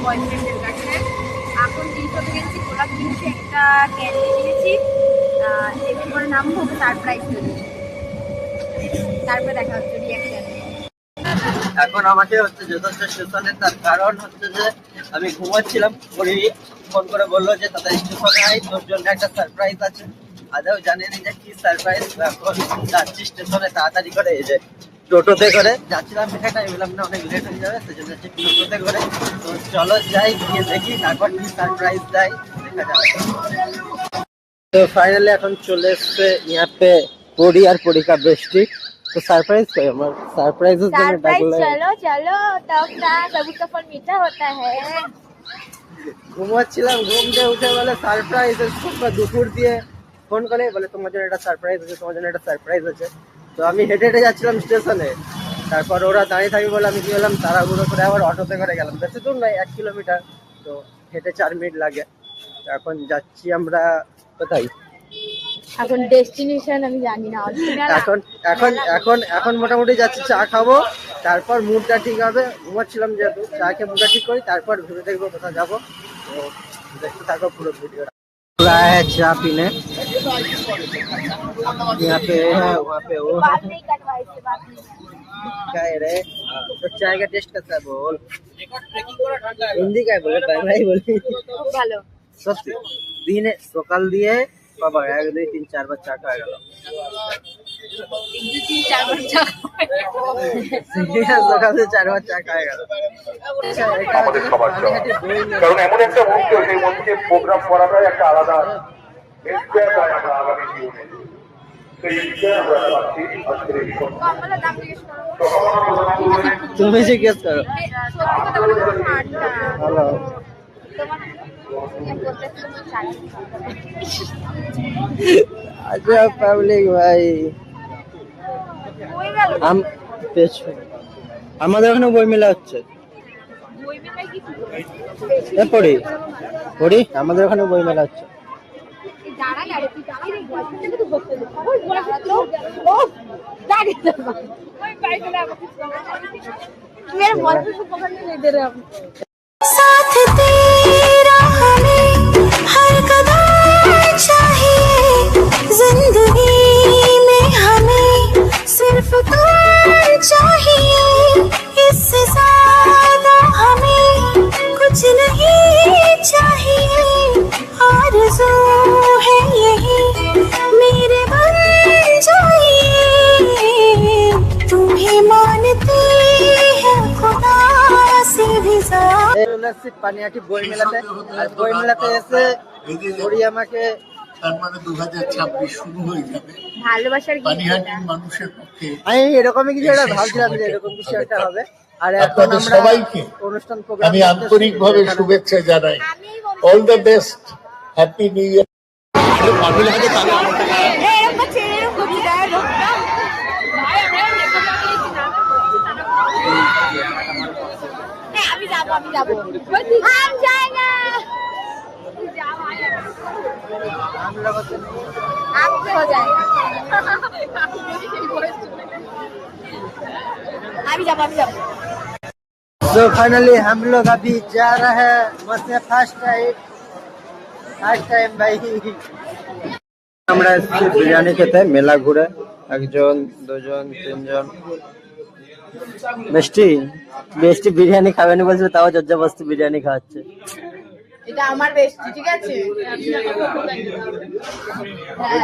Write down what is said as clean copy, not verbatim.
বয়ফ্রেন্ডের কাছে। এখন জিনিস হতে গেছি, গোলাপ কিনছি, একটা ক্যান্ডি কিনেছি, একটু করে নামবো, ওকে সারপ্রাইজ দেবো। তারপরে দেখা হচ্ছে রিয়াকশন। এখন আমাকে হচ্ছে যথেষ্ট স্টেশনে, তার কারণ হচ্ছে যে আমি ঘুমাচ্ছিলাম, পরি ফোন করে বললো যে তাদের স্টেশনে আই, তোর জন্য একটা সারপ্রাইজ আছে। আদৌ জানিনি যে কি সারপ্রাইজ। এখন যাচ্ছি স্টেশনে তাড়াতাড়ি করে, এই যে টোটোতে করে যাচ্ছিলাম। আমি বললাম না অনেক লেট হয়ে যাবে, সেজন্য যাচ্ছি টোটোতে করে। তো চলো যাই, গিয়ে দেখি তারপর কি সারপ্রাইজ দেয়, দেখা যাবে। তো ফাইনালি এখন চলে এসছে ইয়া পে পরি আর পরীক্ষা বৃষ্টি। तो सरप्राइज कोई हमारा सरप्राइज चलो चलो, तब ना सबूत का फल मीठा होता है। ঘুমাচ্ছিলাম, ঘুম দিয়ে উঠে বলে সারপ্রাইজ। দুপুর দিয়ে ফোন করে বলে তোমার জন্য একটা সারপ্রাইজ আছে, তোমার জন্য একটা সারপ্রাইজ আছে। তো আমি হেঁটে হেঁটে যাচ্ছিলাম স্টেশনে, তারপর ওরা দাঁড়িয়ে থাকবে বলে আমি কি হলাম, তাড়াহুড়ো করে আবার অটোতে করে গেলাম। বেশি দূর নয়, 1 কিলোমিটার, তো হেঁটে 4 মিনিট লাগে। এখন যাচ্ছি আমরা কোথায়, এখন ডেস্টিনেশন আমি জানি না। এখন এখন এখন এখন মোটামুটি যাচ্ছি চা খাবো, তারপর মুডটা ঠিক হবে। ঘুমাচ্ছিলাম যেহেতু, চা খেয়ে মুডটা ঠিক করি, তারপর ভেবে দেখবো কোথায় যাবো। তো দেখতে থাকো পুরো ভিডিও। रहा है चाय पीने, यहाँ पे है, वहाँ पे वो क्या है रे। तो चाय का टेस्ट कैसा है बोल, हिंदी का बोले बांग्ला ही बोले। ভালো সত্যি দিনে সকাল দিয়ে বাবা 1 2 3 4 বার চা খাওয়া গেল। সকালে 4 বার চা খাওয়া গেল। আমাদের সবার জন্য, কারণ এমন একটা মঞ্চ, সেই মঞ্চে প্রোগ্রাম করাটাই একটা আলাদা আমরা আগামী জীবনে তুমি জিজ্ঞেস করো। হ্যালো আচ্ছা পাবলিক ভাই, আমাদের ওখানে বই মেলা হচ্ছে। পড়ি পড়ি আমাদের ওখানে বই মেলা হচ্ছে। साथ तेरा हमें हर कदम चाहिए, जिंदगी में हमें सिर्फ तुम चाहिए, इससे ज्यादा हमें कुछ नहीं चाहिए, आरज़ू है यही मेरे बन जाइए, तुम्हें मानते हैं खुदा से भी পানিহাটি বই মেলাতে, আর বই মেলাতে এসে পরি আমাকে, তার মানে 2026 শুরু হয়ে যাবে ভালোবাসার পানিহাটির মানুষের পক্ষে। আমি এরকমই কিছু একটা ভাবছিলাম যে এরকম কিছু একটা হবে। আর এখন আপনাদের আমরা সবাইকে অনুষ্ঠান প্রোগ্রাম আমি আন্তরিকভাবে শুভেচ্ছা জানাই। All the best, happy new year. আমি যাবো हम जाएंगे, आप हो जाएगा। अभी जाओ अभी जाओ। तो फाइनली हम लोग अभी जा रहे हैं मस्त फर्स्ट टाइम भाई। আমরা এসেছি বিরিয়ানি খেতে মেলা ঘুরে, 1 জন 2 জন 3 জন। মিষ্টি মিষ্টি বিরিয়ানি খাবেনি বলছিল, তাও জবরদস্তি বিরিয়ানি খাওয়াচ্ছে। এটা আমার বেস্টি, ঠিক আছে।